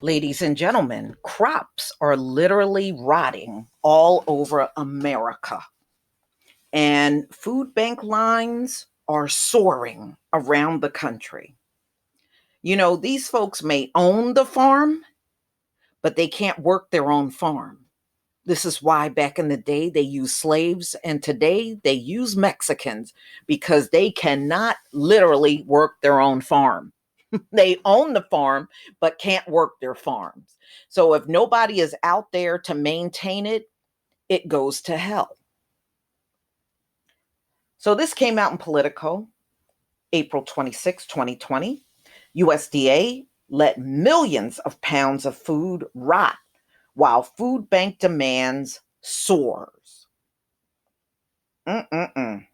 Ladies and gentlemen, crops are literally rotting all over America, and food bank lines are soaring around the country. You know, these folks may own the farm, but they can't work their own farm. This is why back in the day they used slaves, and today they use Mexicans because they cannot literally work their own farm. They own the farm, but can't work their farms. So if nobody is out there to maintain it, it goes to hell. So this came out in Politico, April 26, 2020. USDA let millions of pounds of food rot while food bank demands soars. Mm-mm-mm.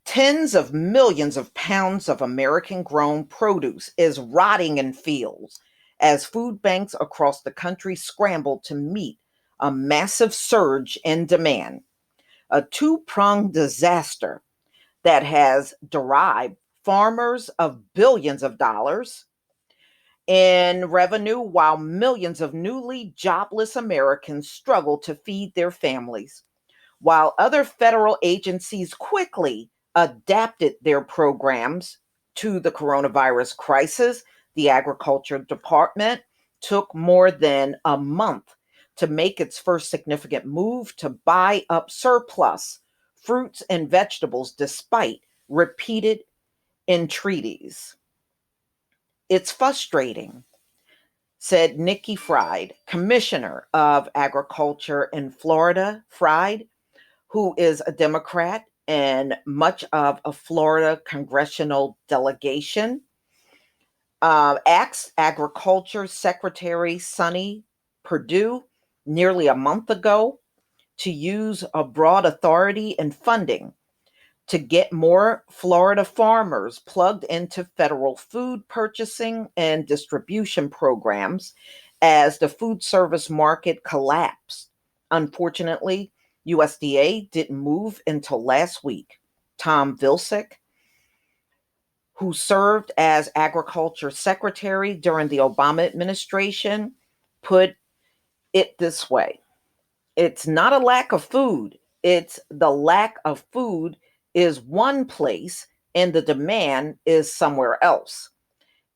Tens of millions of pounds of American grown produce is rotting in fields as food banks across the country scramble to meet a massive surge in demand, a two-pronged disaster that has derived farmers of billions of dollars in revenue while millions of newly jobless Americans struggle to feed their families, while other federal agencies quickly adapted their programs to the coronavirus crisis. The Agriculture Department took more than a month to make its first significant move to buy up surplus fruits and vegetables despite repeated entreaties. It's frustrating, said Nikki Fried, Commissioner of Agriculture in Florida. Fried, who is a Democrat and much of a Florida congressional delegation, asked Agriculture Secretary Sonny Perdue nearly a month ago to use a broad authority and funding to get more Florida farmers plugged into federal food purchasing and distribution programs as the food service market collapsed. Unfortunately, USDA didn't move until last week. Tom Vilsack, who served as agriculture secretary during the Obama administration, put it this way: it's not a lack of food, it's the lack of food is one place and the demand is somewhere else.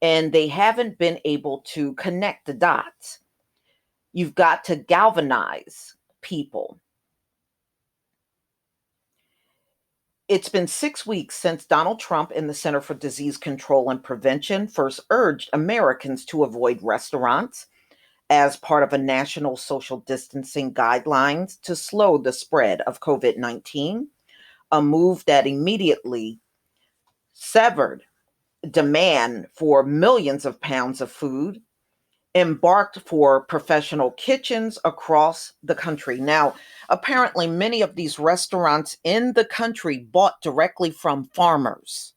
And they haven't been able to connect the dots. You've got to galvanize people. It's been 6 weeks since Donald Trump and the Center for Disease Control and Prevention first urged Americans to avoid restaurants as part of a national social distancing guidelines to slow the spread of COVID-19, a move that immediately severed demand for millions of pounds of food embarked for professional kitchens across the country. Now, apparently, many of these restaurants in the country bought directly from farmers.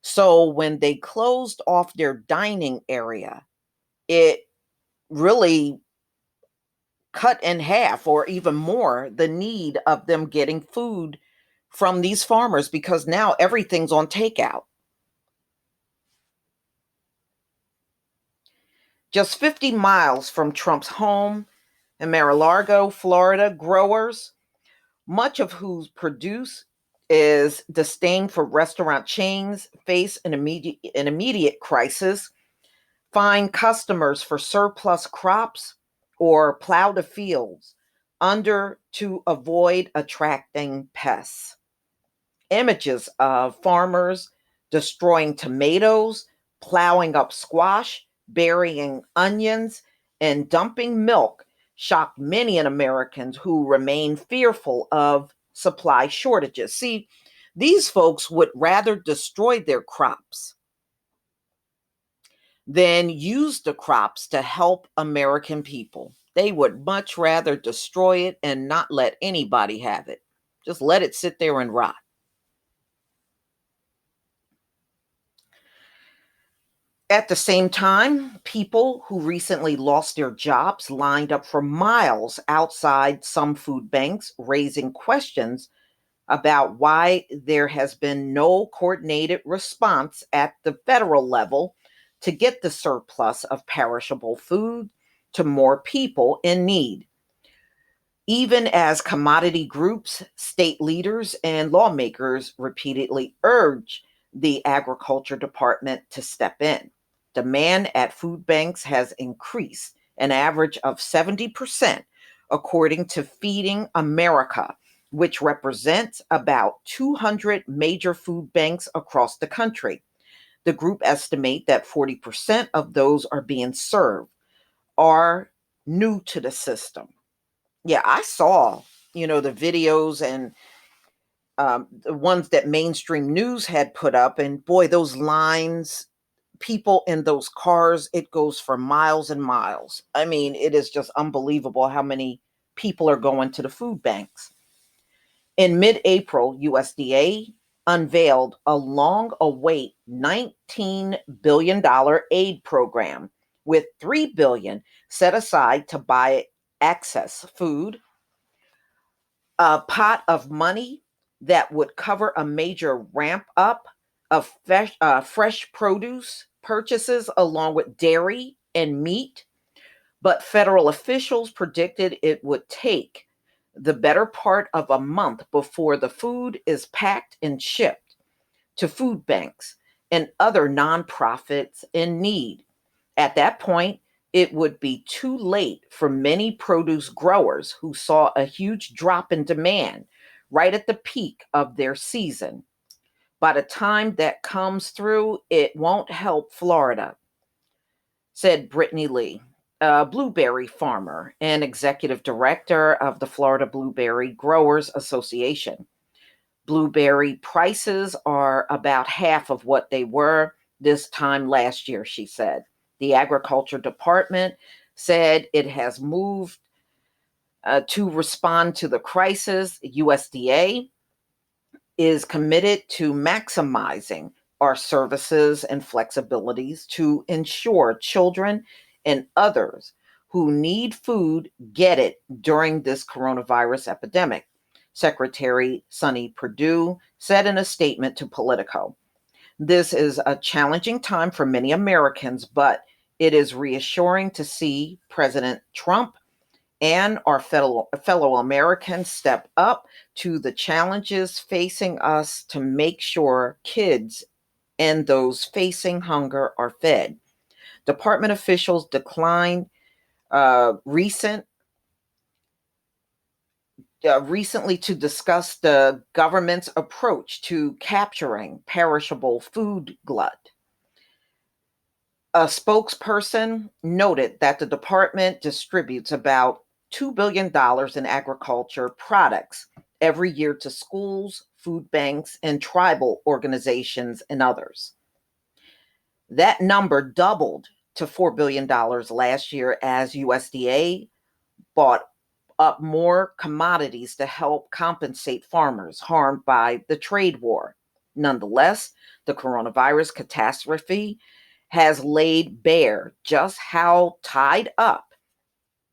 So when they closed off their dining area, it really cut in half or even more the need of them getting food from these farmers because now everything's on takeout. Just 50 miles from Trump's home in Mar-a-Lago, Florida, growers, much of whose produce is disdain for restaurant chains, face an immediate crisis, find customers for surplus crops, or plow the fields under to avoid attracting pests. Images of farmers destroying tomatoes, plowing up squash, burying onions, and dumping milk shocked many Americans who remain fearful of supply shortages. See, these folks would rather destroy their crops than use the crops to help American people. They would much rather destroy it and not let anybody have it. Just let it sit there and rot. At the same time, people who recently lost their jobs lined up for miles outside some food banks, raising questions about why there has been no coordinated response at the federal level to get the surplus of perishable food to more people in need. Even as commodity groups, state leaders, and lawmakers repeatedly urge the Agriculture Department to step in. Demand at food banks has increased an average of 70%, according to Feeding America, which represents about 200 major food banks across the country. The group estimate that 40% of those are being served are new to the system. Yeah, I saw, the videos and the ones that mainstream news had put up, and boy, those lines, people in those cars, it goes for miles and miles. I mean, it is just unbelievable how many people are going to the food banks. In mid-April, USDA unveiled a long-awaited $19 billion aid program with $3 billion set aside to buy access food, a pot of money that would cover a major ramp up of fresh produce purchases along with dairy and meat. But federal officials predicted it would take the better part of a month before the food is packed and shipped to food banks and other nonprofits in need. At that point, it would be too late for many produce growers who saw a huge drop in demand right at the peak of their season. By the time that comes through, it won't help Florida, said Brittany Lee, a blueberry farmer and executive director of the Florida Blueberry Growers Association. Blueberry prices are about half of what they were this time last year, she said. The Agriculture Department said it has moved to respond to the crisis. USDA is committed to maximizing our services and flexibilities to ensure children and others who need food get it during this coronavirus epidemic, Secretary Sonny Perdue said in a statement to Politico. This is a challenging time for many Americans, but it is reassuring to see President Trump and our fellow Americans step up to the challenges facing us to make sure kids and those facing hunger are fed. Department officials declined recently to discuss the government's approach to capturing perishable food glut. A spokesperson noted that the department distributes about $2 billion in agriculture products every year to schools, food banks, and tribal organizations and others. That number doubled to $4 billion last year as USDA bought up more commodities to help compensate farmers harmed by the trade war. Nonetheless, the coronavirus catastrophe has laid bare just how tied up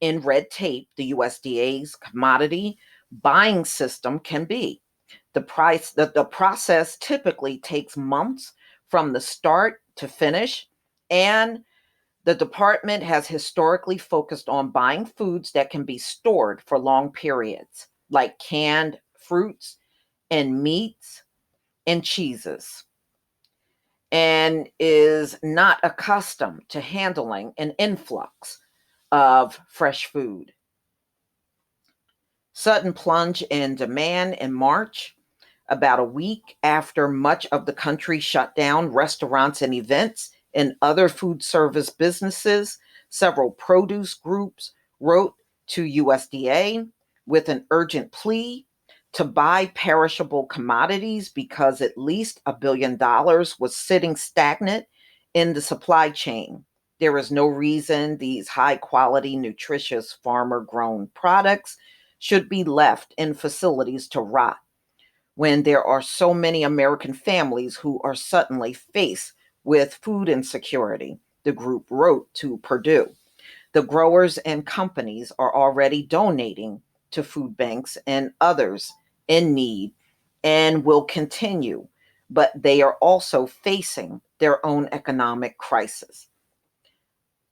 in red tape the USDA's commodity buying system can be. The process typically takes months from the start to finish, and the department has historically focused on buying foods that can be stored for long periods, like canned fruits and meats and cheeses, and is not accustomed to handling an influx of fresh food. Sudden plunge in demand in March, about a week after much of the country shut down restaurants and events and other food service businesses. Several produce groups wrote to USDA with an urgent plea to buy perishable commodities because at least $1 billion was sitting stagnant in the supply chain. There is no reason these high quality, nutritious farmer grown products should be left in facilities to rot when there are so many American families who are suddenly faced with food insecurity, the group wrote to Purdue. The growers and companies are already donating to food banks and others in need and will continue, but they are also facing their own economic crisis.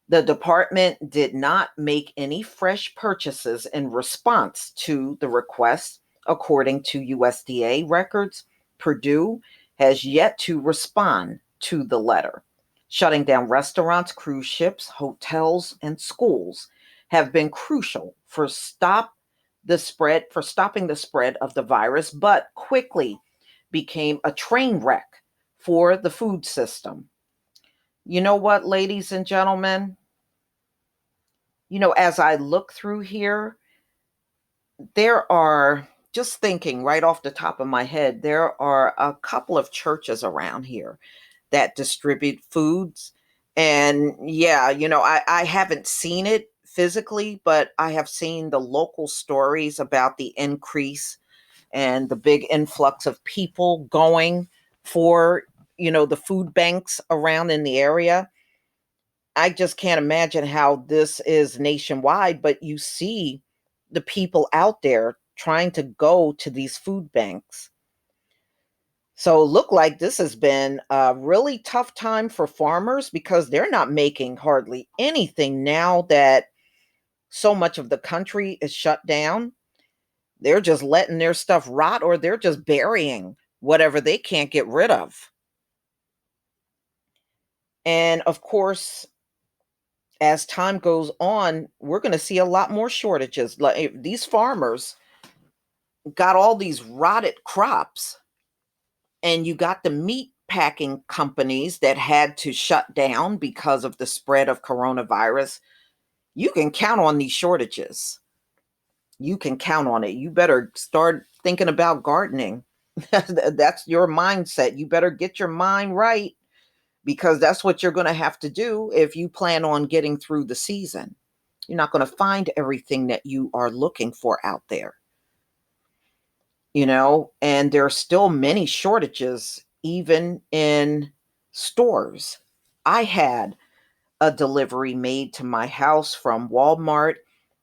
The department did not make any fresh purchases in response to the request. According to USDA records, Purdue has yet to respond to the letter. Shutting down restaurants, cruise ships, hotels, and schools have been crucial for stopping the spread of the virus, but quickly became a train wreck for the food system. You know what, ladies and gentlemen? As I look through here, there are, just thinking right off the top of my head, there are a couple of churches around here that distribute foods. And yeah, I haven't seen it physically, but I have seen the local stories about the increase and the big influx of people going for, the food banks around in the area. I just can't imagine how this is nationwide, but you see the people out there trying to go to these food banks. So look like this has been a really tough time for farmers because they're not making hardly anything now that so much of the country is shut down. They're just letting their stuff rot, or they're just burying whatever they can't get rid of. And of course, as time goes on, we're going to see a lot more shortages. Like these farmers got all these rotted crops, and you got the meat packing companies that had to shut down because of the spread of coronavirus. You can count on these shortages. You can count on it. You better start thinking about gardening. That's your mindset. You better get your mind right, because that's what you're going to have to do if you plan on getting through the season. You're not going to find everything that you are looking for out there, and there are still many shortages, even in stores. I had a delivery made to my house from Walmart.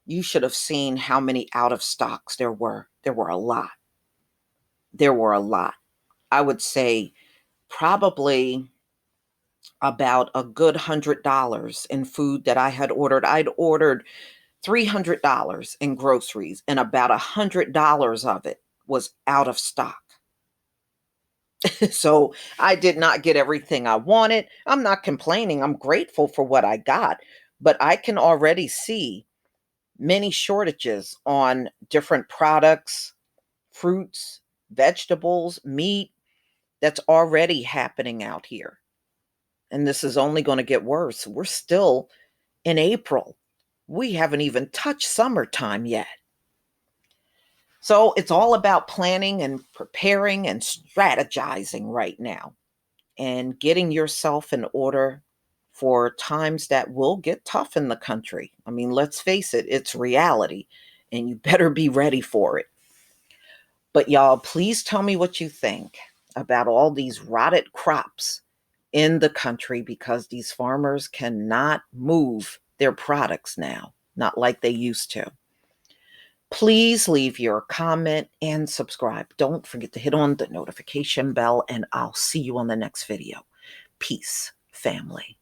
You should have seen how many out of stocks there were. There were a lot. There were a lot. I would say probably about a good $100 in food that I had ordered. I'd ordered $300 in groceries, and about $100 of it was out of stock. So I did not get everything I wanted. I'm not complaining. I'm grateful for what I got, but I can already see many shortages on different products, fruits, vegetables, meat. That's already happening out here. And this is only going to get worse. We're still in April. We haven't even touched summertime yet. So it's all about planning and preparing and strategizing right now, and getting yourself in order for times that will get tough in the country. I mean, let's face it, it's reality, and you better be ready for it. But y'all, please tell me what you think about all these rotted crops in the country, because these farmers cannot move their products now, not like they used to. Please leave your comment and subscribe. Don't forget to hit on the notification bell, and I'll see you on the next video. Peace, family.